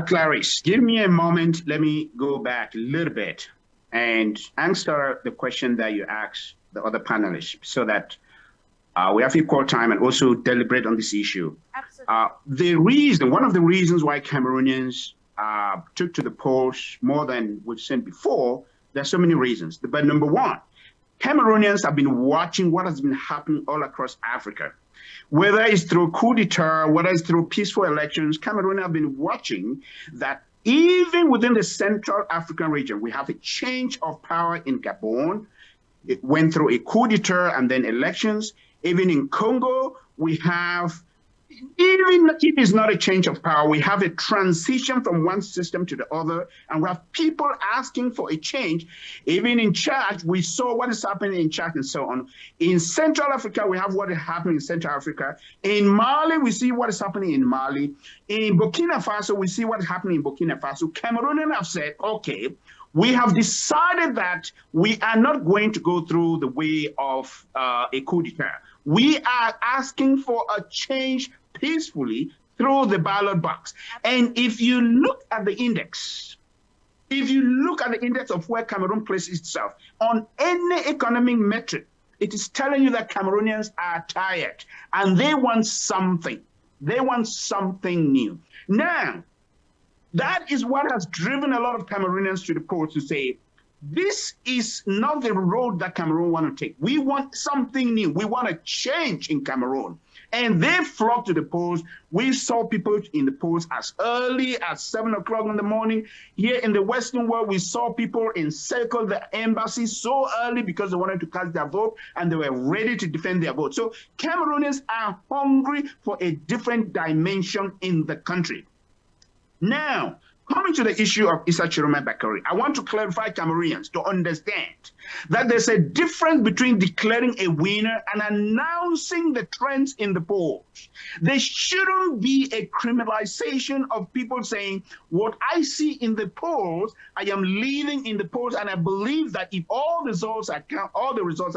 Clarice, give me a moment. Let me go back a little bit and answer the question that you asked the other panelists so that we have equal time and also deliberate on this issue. Absolutely. One of the reasons why Cameroonians took to the polls more than we've seen before, there's so many reasons. But number one, Cameroonians have been watching what has been happening all across Africa. Whether it's through coup d'etat, whether it's through peaceful elections, Cameroon have been watching that even within the Central African region, we have a change of power in Gabon. It went through a coup d'etat and then elections. Even in Congo, we have, even if it's not a change of power, we have a transition from one system to the other, and we have people asking for a change. Even in Chad, we saw what is happening in Chad and so on. In Central Africa, we have what is happening in Central Africa. In Mali, we see what is happening in Mali. In Burkina Faso, we see what is happening in Burkina Faso. Cameroonians have said, okay, we have decided that we are not going to go through the way of a coup d'etat. We are asking for a change peacefully through the ballot box. And if you look at the index, of where Cameroon places itself on any economic metric, it is telling you that Cameroonians are tired and they want something. They want something new. Now, that is what has driven a lot of Cameroonians to the polls to say, this is not the road that Cameroon want to take. We want something new. We want a change in Cameroon. And they flocked to the polls. We saw people in the polls as early as 7 o'clock in the morning. Here in the Western world, we saw people encircle the embassy so early because they wanted to cast their vote and they were ready to defend their vote. So Cameroonians are hungry for a different dimension in the country. Now, coming to the issue of Issa Chiroma Bakari, I want to clarify Cameroonians to understand that there's a difference between declaring a winner and announcing the trends in the polls. There shouldn't be a criminalization of people saying, what I see in the polls, I am leading in the polls, and I believe that if all the results are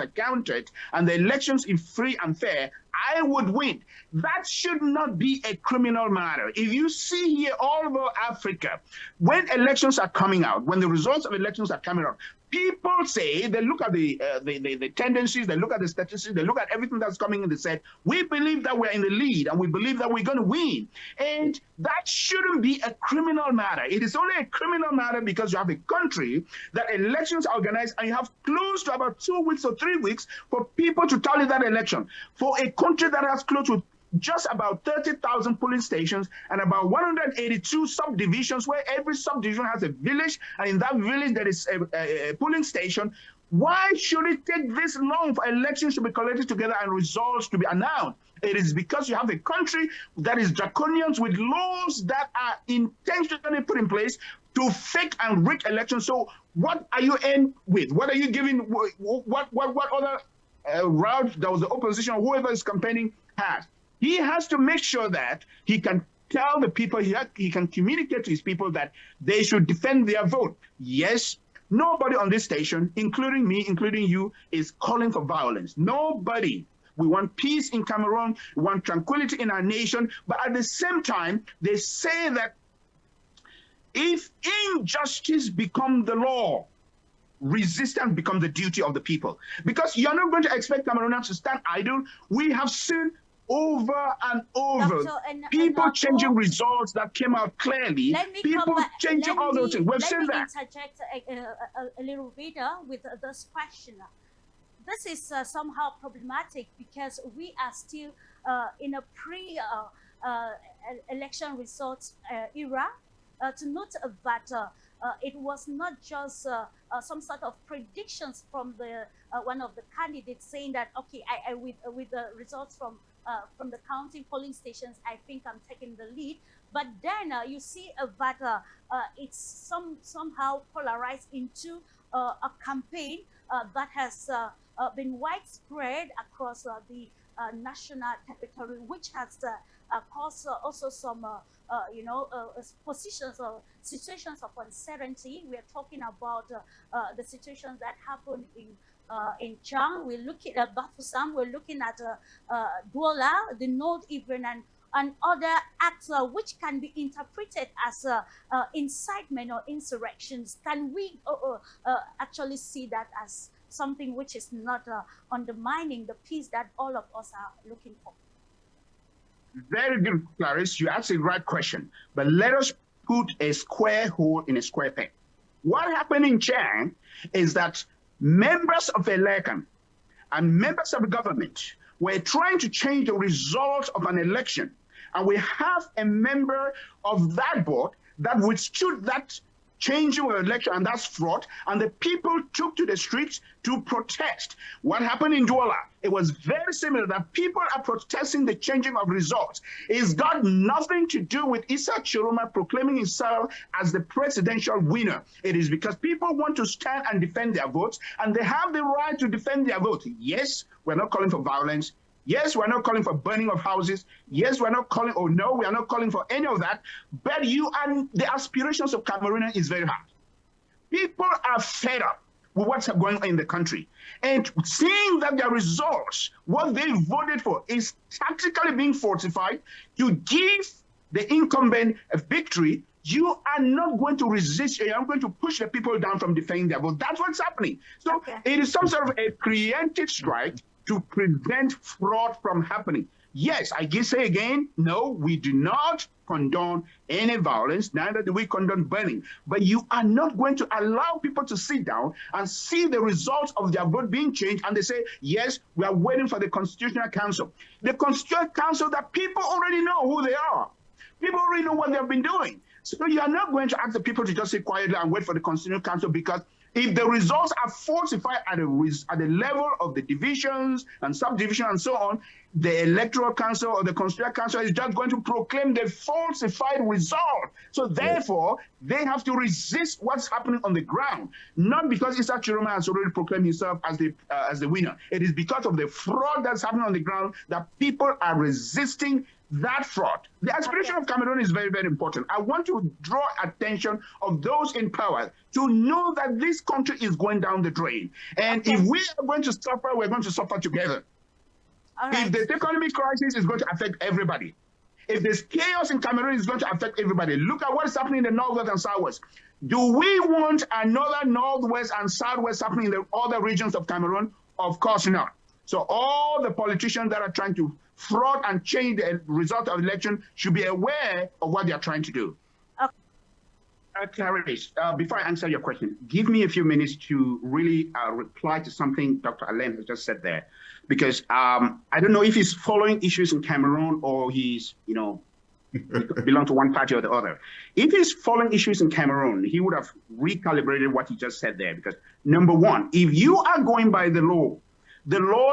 counted and the elections is free and fair, I would win. That should not be a criminal matter. If you see here all over Africa, when elections are coming out, when the results of elections are coming out, people say, they look at the tendencies, they look at the statistics, they look at everything that's coming in, they said, we believe that we're in the lead and we believe that we're going to win. And that shouldn't be a criminal matter. It is only a criminal matter because you have a country that elections are organized and you have close to about 2 weeks or 3 weeks for people to tally that election. For a country that has close to just about 30,000 polling stations and about 182 subdivisions where every subdivision has a village, and in that village there is a polling station. Why should it take this long for elections to be collected together and results to be announced? It is because you have a country that is draconian with laws that are intentionally put in place to fake and rig elections. So what are you in with? What are you giving? What other route that was the opposition, whoever is campaigning, has? He has to make sure that he can tell the people, he can communicate to his people that they should defend their vote. Yes, nobody on this station, including me, including you, is calling for violence. Nobody. We want peace in Cameroon. We want tranquility in our nation. But at the same time, they say that if injustice becomes the law, resistance becomes the duty of the people. Because you're not going to expect Cameroonians to stand idle. We have seen over and over people changing results that came out clearly. People changing all those things. We've seen that. Let me interject a little bit with this question. This is somehow problematic because we are still in a pre-election results era. To note that it was not just some sort of predictions from the one of the candidates saying that, okay, with the results from the counting polling stations, I think I'm taking the lead. But then you see that it's somehow polarized into a campaign that has been widespread across the national territory, which has caused also some positions or situations of uncertainty. We are talking about the situations that happened in Chang. We're looking at Bafusam. We're looking at Douala, the North even, and and other acts which can be interpreted as incitement or insurrections. Can we actually see that as something which is not undermining the peace that all of us are looking for? Very good, Clarice. You asked a right question. But let us put a square hole in a square peg. What happened in Chang is that members of the election and members of the government were trying to change the result of an election. And we have a member of that board that withstood that changing of election, and that's fraud. And the people took to the streets to protest. What happened in Douala? It was very similar, that people are protesting the changing of results. It's got nothing to do with Issa Chiroma proclaiming himself as the presidential winner. It is because people want to stand and defend their votes, and they have the right to defend their vote. Yes, we're not calling for violence. Yes, we're not calling for burning of houses. Yes, we're not calling, oh no, we are not calling for any of that. But the aspirations of Cameroonians is very hard. People are fed up with what's going on in the country. And seeing that their results, what they voted for, is tactically being fortified to give the incumbent a victory, you are not going to resist. You are going to push the people down from defending their vote. That's what's happening. So It is some sort of a preemptive strike to prevent fraud from happening. Yes, I can say again, no, we do not condone any violence, neither do we condone burning. But you are not going to allow people to sit down and see the results of their vote being changed, and they say, yes, we are waiting for the Constitutional Council. The Constitutional Council that people already know who they are. People already know what they've been doing. So you are not going to ask the people to just sit quietly and wait for the Constitutional Council, because if the results are falsified at the level of the divisions and subdivisions and so on, the Electoral Council or the Constitutional Council is just going to proclaim the falsified result. So therefore, they have to resist what's happening on the ground, not because Issa Chiroma has already proclaimed himself as the winner. It is because of the fraud that's happening on the ground that people are resisting that fraud. The aspiration of Cameroon is very, very important. I want to draw attention of those in power to know that this country is going down the drain. And if we are going to suffer, we're going to suffer together. If the economic crisis is going to affect everybody, if there's chaos in Cameroon, it's going to affect everybody. Look at what's happening in the northwest and southwest. Do we want another northwest and southwest happening in the other regions of Cameroon? Of course not. So all the politicians that are trying to fraud and change the result of election should be aware of what they are trying to do. Clarice, before I answer your question, give me a few minutes to really reply to something Dr. Alain has just said there. Because I don't know if he's following issues in Cameroon or he's, belong to one party or the other. If he's following issues in Cameroon, he would have recalibrated what he just said there. Because number one, if you are going by the law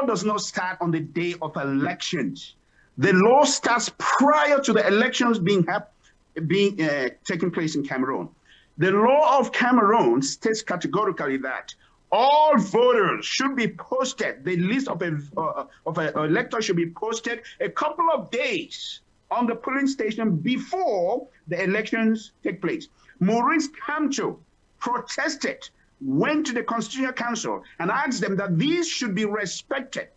does not start on the day of elections. The law starts prior to the elections being taking place in Cameroon. The law of Cameroon states categorically that all voters should be posted. The list of an elector should be posted a couple of days on the polling station before the elections take place. Maurice Kamto protested, went to the Constitutional Council and asked them that these should be respected.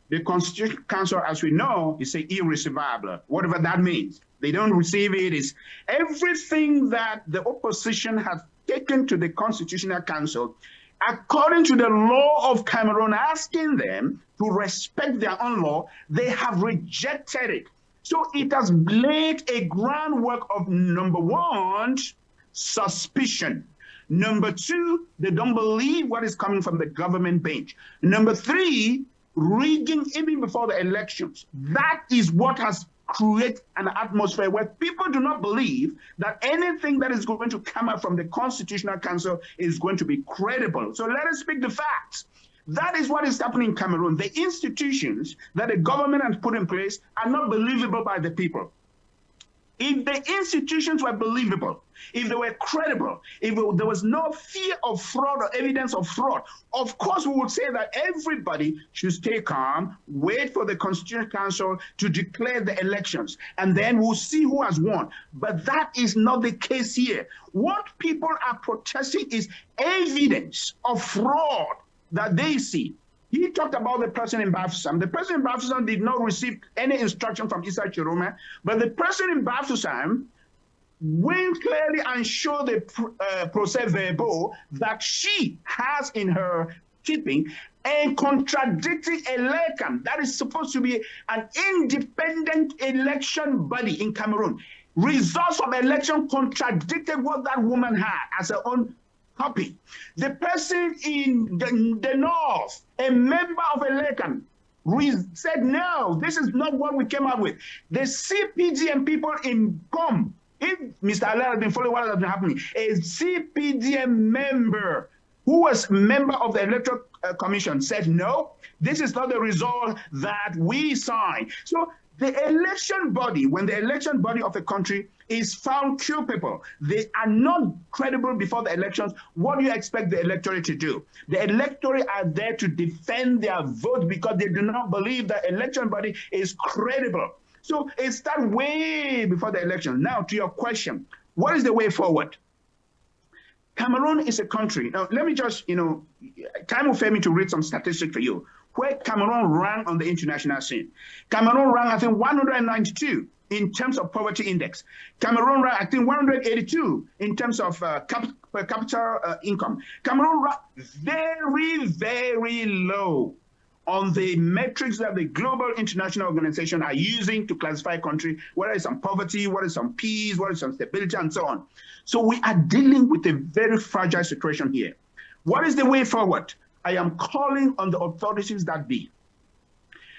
The Constitutional Council, as we know, is irreceivable, whatever that means. They don't receive it. Is everything that the opposition has taken to the Constitutional Council, according to the law of Cameroon, asking them to respect their own law, they have rejected it. So it has laid a groundwork of, number one, suspicion. Number two, they don't believe what is coming from the government bench. Number three, rigging even before the elections. That is what has created an atmosphere where people do not believe that anything that is going to come out from the Constitutional Council is going to be credible. So let us speak the facts. That is what is happening in Cameroon. The institutions that the government has put in place are not believable by the people. If the institutions were believable, if they were credible, if there was no fear of fraud or evidence of fraud, of course we would say that everybody should stay calm, wait for the Constitutional Council to declare the elections, and then we'll see who has won. But that is not the case here. What people are protesting is evidence of fraud that they see. He talked about the person in Bafoussam. The person in Bafoussam did not receive any instruction from Issa Chiroma, but the person in Bafoussam went clearly and showed the procès verbal that she has in her keeping and contradicting a LECAM that is supposed to be an independent election body in Cameroon. Results of election contradicted what that woman had as her own copy. The person in the north, a member of a LECAM, said, no, this is not what we came up with. The CPDM people in COM, if Mr. Allah has been following what has been happening, a CPDM member who was member of the Electoral Commission said, no, this is not the result that we signed. So the election body, when the election body of a country is found culpable, they are not credible before the elections. What do you expect the electorate to do? The electorate are there to defend their vote because they do not believe that election body is credible. So it starts way before the election. Now, to your question, what is the way forward? Cameroon is a country. Now, let me just, time will fail me to read some statistics for you, where Cameroon ranked on the international scene. Cameroon ranked, I think, 192 in terms of poverty index. Cameroon ranked, I think, 182 in terms of per capita income. Cameroon ranked very, very low on the metrics that the global international organization are using to classify a country, whether it's on poverty, whether it's on peace, whether it's on stability, and so on. So we are dealing with a very fragile situation here. What is the way forward? I am calling on the authorities that be.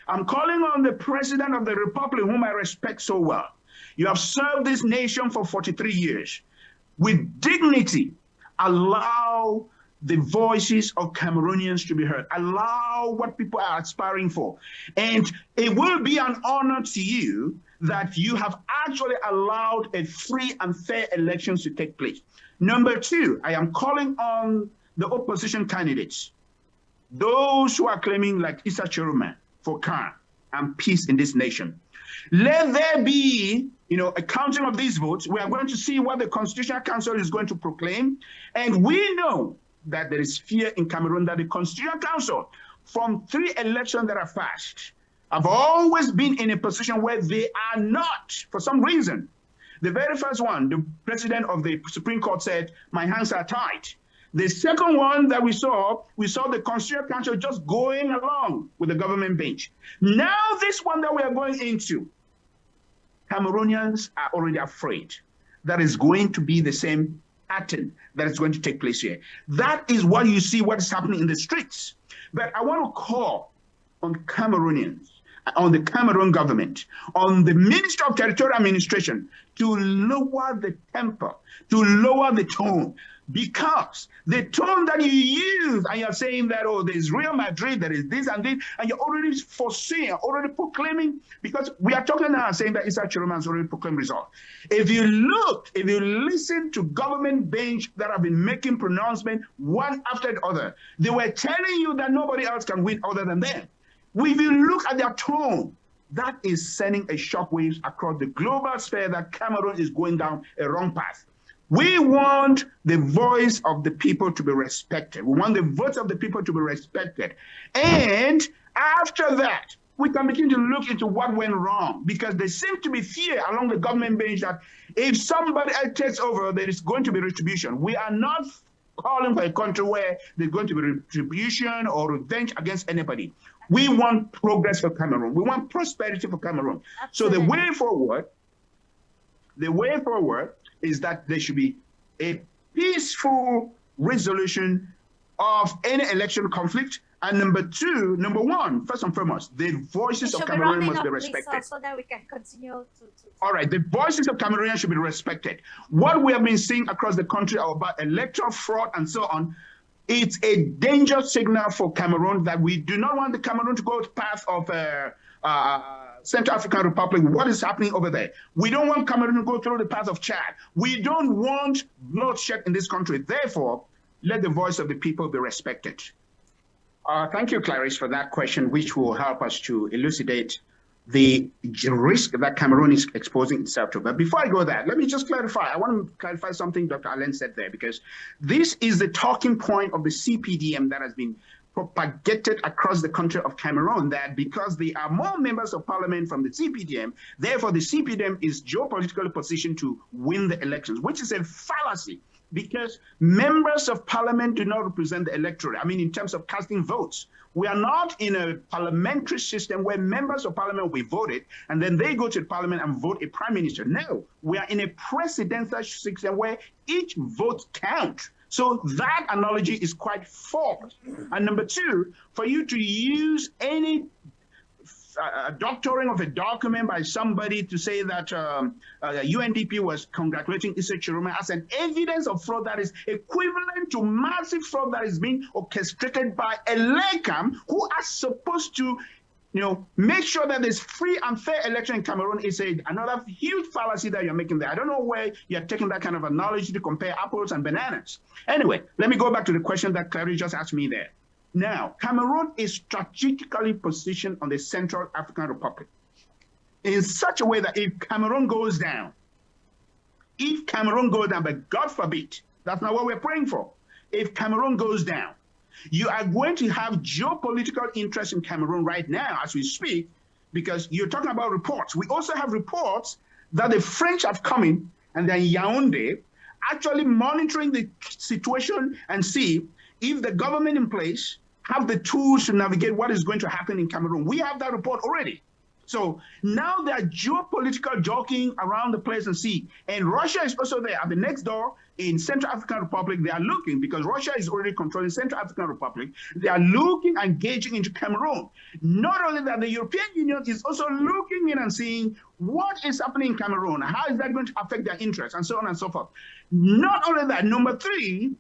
I'm calling on the President of the Republic, whom I respect so well. You have served this nation for 43 years. With dignity, allow the voices of Cameroonians to be heard. Allow what people are aspiring for. And it will be an honor to you that you have actually allowed a free and fair elections to take place. Number two, I am calling on the opposition candidates, those who are claiming, like Issa Chiroma, for calm and peace in this nation. Let there be, a counting of these votes. We are going to see what the Constitutional Council is going to proclaim. And we know that there is fear in Cameroon that the Constitutional Council, from 3 elections that are passed, have always been in a position where they are not, for some reason. The very first one, the president of the Supreme Court said, my hands are tied. The second one that we saw the Constitutional Council just going along with the government bench. Now this one that we are going into, Cameroonians are already afraid that is going to be the same pattern that is going to take place here. That is what you see, what is happening in the streets. But I want to call on Cameroonians, on the Cameroon government, on the Minister of Territorial Administration to lower the temper, to lower the tone, because the tone that you use, and you're saying that, oh, there's Real Madrid, there is this and this, and you're already foreseeing, already proclaiming, because we are talking now saying that Issa Chiroma has already proclaimed results. If you listen to government bench that have been making pronouncements one after the other, they were telling you that nobody else can win other than them. If you look at their tone, that is sending a shockwave across the global sphere that Cameroon is going down a wrong path. We want the voice of the people to be respected. We want the votes of the people to be respected. And after that, we can begin to look into what went wrong, because there seems to be fear along the government bench that if somebody else takes over, there is going to be retribution. We are not calling for a country where there's going to be retribution or revenge against anybody. We want progress for Cameroon. We want prosperity for Cameroon. Absolutely. So the way forward is that there should be a peaceful resolution of any election conflict. And number one, first and foremost, the voices of Cameroonians must be respected. So that we can continue to... All right, the voices of Cameroonians should be respected. What we have been seeing across the country about electoral fraud and so on, it's a danger signal for Cameroon that we do not want the Cameroon to go to the path of Central African Republic. What is happening over there? We don't want Cameroon to go through the path of Chad. We don't want bloodshed in this country. Therefore, let the voice of the people be respected. Thank you, Clarice, for that question, which will help us to elucidate the risk that Cameroon is exposing itself to. But before I go there, let me just clarify. I want to clarify something Dr. Allen said there, because this is the talking point of the CPDM that has been propagated across the country of Cameroon that because there are more members of parliament from the CPDM, therefore the CPDM is geopolitically positioned to win the elections, which is a fallacy because members of parliament do not represent the electorate. I mean, in terms of casting votes, we are not in a parliamentary system where members of parliament will be voted and then they go to the parliament and vote a prime minister. No, we are in a presidential system where each vote counts. So that analogy is quite false. And number two, for you to use any doctoring of a document by somebody to say that UNDP was congratulating Issa Chiroma as an evidence of fraud that is equivalent to massive fraud that is being orchestrated by a LECAM who are supposed to make sure that there's free and fair election in Cameroon is another huge fallacy that you're making there. I don't know where you're taking that kind of analogy to compare apples and bananas. Anyway, let me go back to the question that Clary just asked me there. Now, Cameroon is strategically positioned on the Central African Republic in such a way that if Cameroon goes down, but God forbid, that's not what we're praying for. If Cameroon goes down, you are going to have geopolitical interest in Cameroon right now as we speak, because you're talking about reports. We also have reports that the French have come in and they're in Yaoundé, actually monitoring the situation and see if the government in place have the tools to navigate what is going to happen in Cameroon. We have that report already. So now they're geopolitical joking around the place and see. And Russia is also there at the next door in Central African Republic. They are looking, because Russia is already controlling Central African Republic. They are looking and engaging into Cameroon. Not only that, the European Union is also looking in and seeing what is happening in Cameroon. How is that going to affect their interests and so on and so forth. Not only that, number three,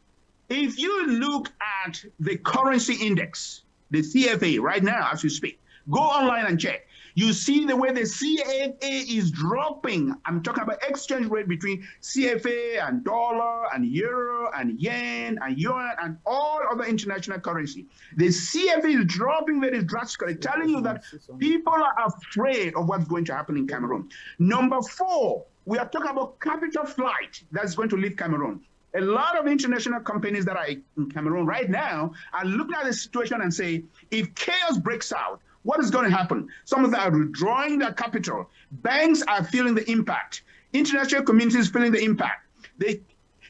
if you look at the currency index, the CFA right now as we speak, go online and check. You see the way the CFA is dropping. I'm talking about exchange rate between CFA and dollar and euro and yen and yuan and all other international currency. The CFA is dropping very drastically, telling you that people are afraid of what's going to happen in Cameroon. Number four, we are talking about capital flight that's going to leave Cameroon. A lot of international companies that are in Cameroon right now are looking at the situation and say, if chaos breaks out, what is going to happen? Some of them are withdrawing their capital. Banks are feeling the impact. International communities feeling the impact.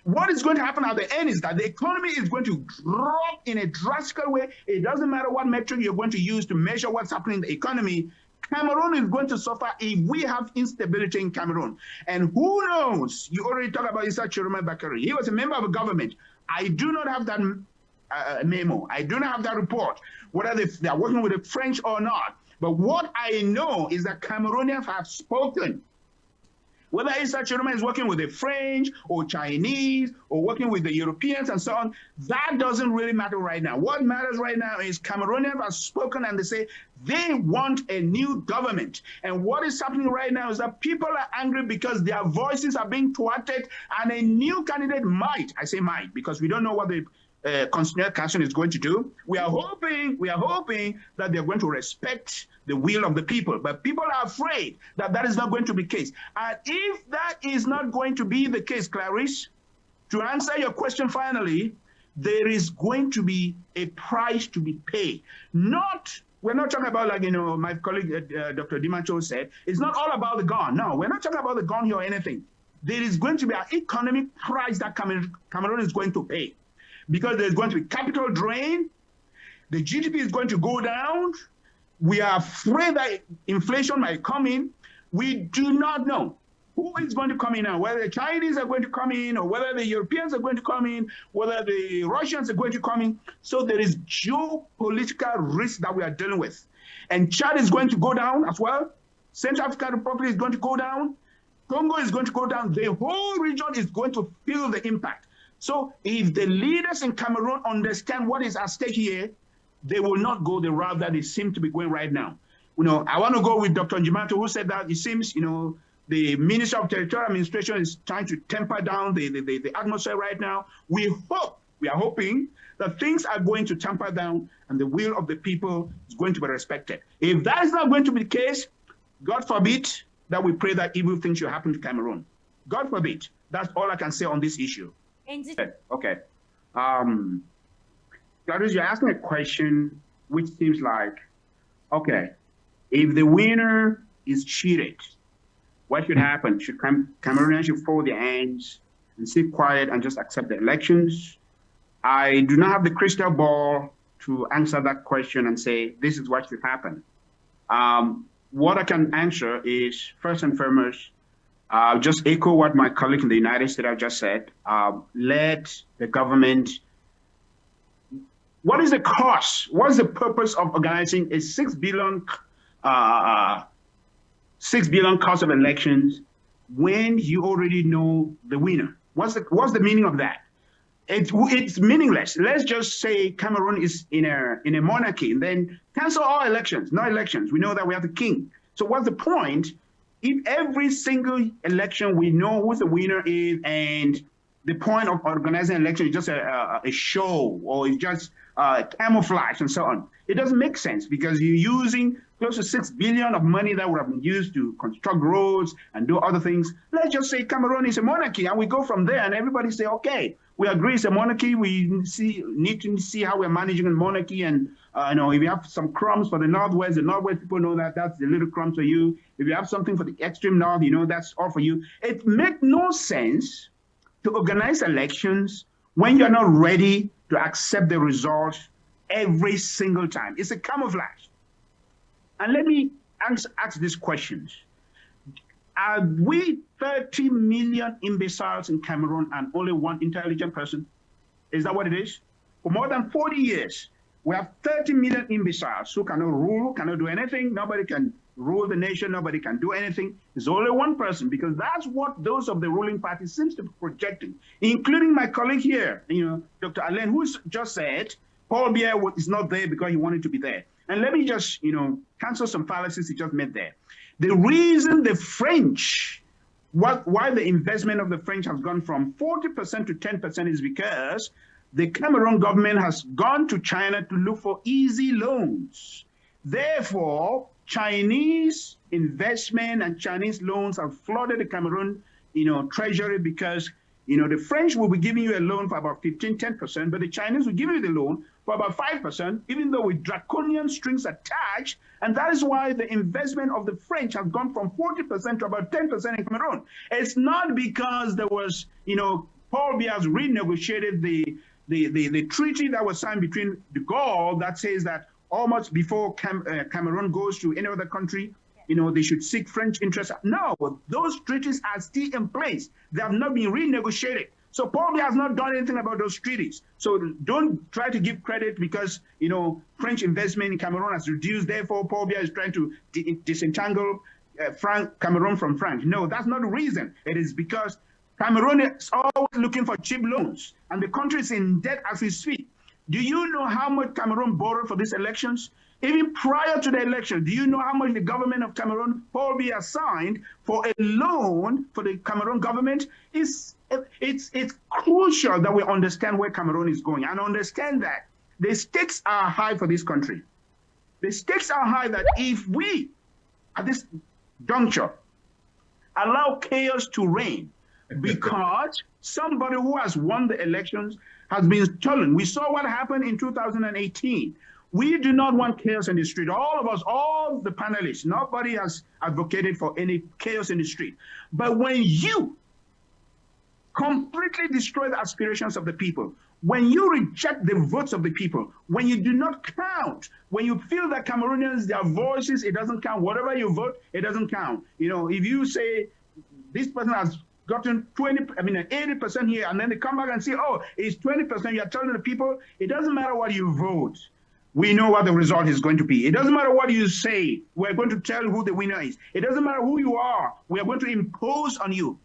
What is going to happen at the end is that the economy is going to drop in a drastic way. It doesn't matter what metric you're going to use to measure what's happening in the economy. Cameroon is going to suffer if we have instability in Cameroon. And who knows? You already talked about Issa Chiroma Bakary. He was a member of a government. I do not have that memo. I do not have that report, whether they are working with the French or not. But what I know is that Cameroonians have spoken. Whether Issa Chiroma is working with the French or Chinese or working with the Europeans and so on, that doesn't really matter right now. What matters right now is Cameroonians have spoken and they say they want a new government. And what is happening right now is that people are angry because their voices are being thwarted and a new candidate might, I say might, because we don't know what the Constitutional Council is going to do. We are hoping that they're going to respect the will of the people, but people are afraid that that is not going to be the case. And if that is not going to be the case, Clarice, to answer your question finally, there is going to be a price to be paid. We're not talking about, like, my colleague Dr. Dimancho said, it's not all about the gun. No, we're not talking about the gun here or anything. There is going to be an economic price that Cameroon is going to pay, because there's going to be capital drain. The GDP is going to go down. We are afraid that inflation might come in. We do not know who is going to come in now, whether the Chinese are going to come in or whether the Europeans are going to come in, whether the Russians are going to come in. So there is geopolitical risk that we are dealing with. And Chad is going to go down as well. Central African Republic is going to go down. Congo is going to go down. The whole region is going to feel the impact. So if the leaders in Cameroon understand what is at stake here, they will not go the route that they seem to be going right now. I want to go with Dr. Njimato, who said that it seems, the Minister of Territorial Administration is trying to temper down the atmosphere right now. We are hoping that things are going to temper down and the will of the people is going to be respected. If that is not going to be the case, God forbid that we pray that evil things should happen to Cameroon. God forbid. That's all I can say on this issue. Indeed. Okay. Clarice, you're asking a question which seems like, okay, if the winner is cheated, what should happen? Should Cameroonians should fold their hands and sit quiet and just accept the elections? I do not have the crystal ball to answer that question and say this is what should happen. What I can answer is, first and foremost, just echo what my colleague in the United States have just said. Let the government. What is the cost? What is the purpose of organizing a $6 billion cost of elections when you already know the winner? What's the meaning of that? It's meaningless. Let's just say Cameroon is in a monarchy and then cancel all elections. No elections. We know that we have the king. So what's the point if every single election we know who the winner is, and the point of organizing an election is just a show, or it's just camouflage and so on? It doesn't make sense, because you're using close to $6 billion of money that would have been used to construct roads and do other things. Let's just say Cameroon is a monarchy, and we go from there, and everybody say, okay, we agree it's a monarchy. We need to see how we're managing a monarchy, and if you have some crumbs for the Northwest people know that that's the little crumbs for you. If you have something for the extreme North, that's all for you. It makes no sense to organize elections when you're not ready to accept the result every single time. It's a camouflage. And let me ask these questions. Are we 30 million imbeciles in Cameroon and only one intelligent person? Is that what it is? For more than 40 years, we have 30 million imbeciles who cannot rule, cannot do anything. Nobody can rule the nation. Nobody can do anything. There's only one person, because that's what those of the ruling party seems to be projecting, including my colleague here, Dr. Alain, who just said Paul Biya is not there because he wanted to be there. And let me just, cancel some fallacies he just made there. The reason the French, why the investment of the French has gone from 40% to 10% is because the Cameroon government has gone to China to look for easy loans. Therefore, Chinese investment and Chinese loans have flooded the Cameroon, treasury, because, the French will be giving you a loan for about 10%, but the Chinese will give you the loan for about 5%, even though with draconian strings attached. And that is why the investment of the French has gone from 40% to about 10% in Cameroon. It's not because there was, Paul Biya has renegotiated the treaty that was signed between de Gaulle that says that almost before Cameroon goes to any other country, they should seek French interests. No, those treaties are still in place. They have not been renegotiated. So Paul Biya has not done anything about those treaties. So don't try to give credit because, French investment in Cameroon has reduced. Therefore, Paul Biya is trying to disentangle Cameroon from France. No, that's not the reason. It is because Cameroon is always looking for cheap loans, and the country is in debt as we speak. Do you know how much Cameroon borrowed for these elections? Even prior to the election, do you know how much the government of Cameroon, Paul Biya, signed for a loan for the Cameroon government? It's crucial that we understand where Cameroon is going and understand that the stakes are high for this country. The stakes are high that if we, at this juncture, allow chaos to reign because somebody who has won the elections has been stolen. We saw what happened in 2018. We do not want chaos in the street. All of us, all the panelists, nobody has advocated for any chaos in the street. But when you completely destroy the aspirations of the people, when you reject the votes of the people, when you do not count, when you feel that Cameroonians, their voices, it doesn't count. Whatever you vote, it doesn't count. If you say this person has gotten 80% here, and then they come back and say, oh, it's 20%, you're telling the people, it doesn't matter what you vote. We know what the result is going to be. It doesn't matter what you say. We're going to tell who the winner is. It doesn't matter who you are. We are going to impose on you.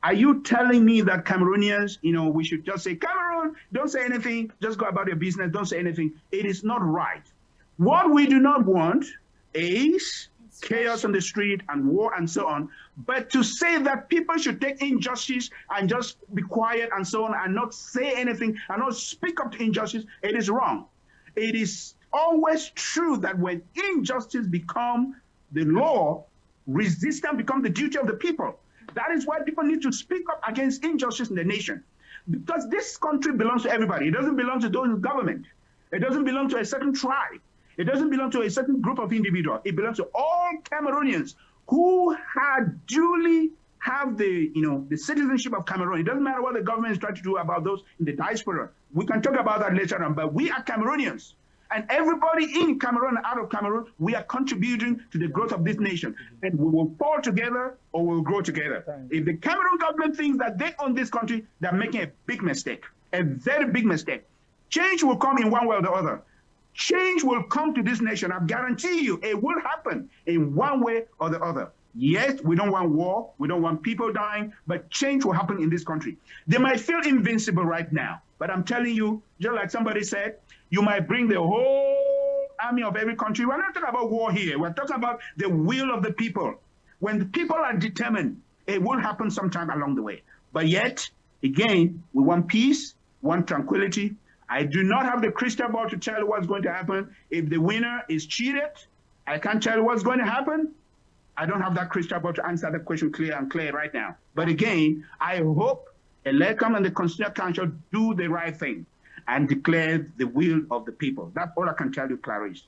Are you telling me that Cameroonians, we should just say, Cameroon, don't say anything. Just go about your business. Don't say anything. It is not right. What we do not want is chaos on the street and war and so on. But to say that people should take injustice and just be quiet and so on and not say anything and not speak up to injustice, it is wrong. It is always true that when injustice becomes the law, resistance becomes the duty of the people. That is why people need to speak up against injustice in the nation. Because this country belongs to everybody. It doesn't belong to those in government. It doesn't belong to a certain tribe. It doesn't belong to a certain group of individuals. It belongs to all Cameroonians who had duly have the citizenship of Cameroon. It doesn't matter what the government is trying to do about those in the diaspora. We can talk about that later on, but we are Cameroonians. And everybody in Cameroon and out of Cameroon, we are contributing to the growth of this nation. And we will fall together or we'll grow together. If the Cameroon government thinks that they own this country, they're making a big mistake, a very big mistake. Change will come in one way or the other. Change will come to this nation. I guarantee you it will happen in one way or the other. Yes, we don't want war. We don't want people dying, but change will happen in this country. They might feel invincible right now, but I'm telling you, just like somebody said, you might bring the whole army of every country. We're not talking about war here. We're talking about the will of the people. When the people are determined, it will happen sometime along the way. But yet, again, we want peace, want tranquility. I do not have the crystal ball to tell you what's going to happen. If the winner is cheated, I can't tell you what's going to happen. I don't have that crystal ball to answer the question clear right now. But again, I hope ELECAM and the Constitutional Council do the right thing and declare the will of the people. That's all I can tell you, Clarice.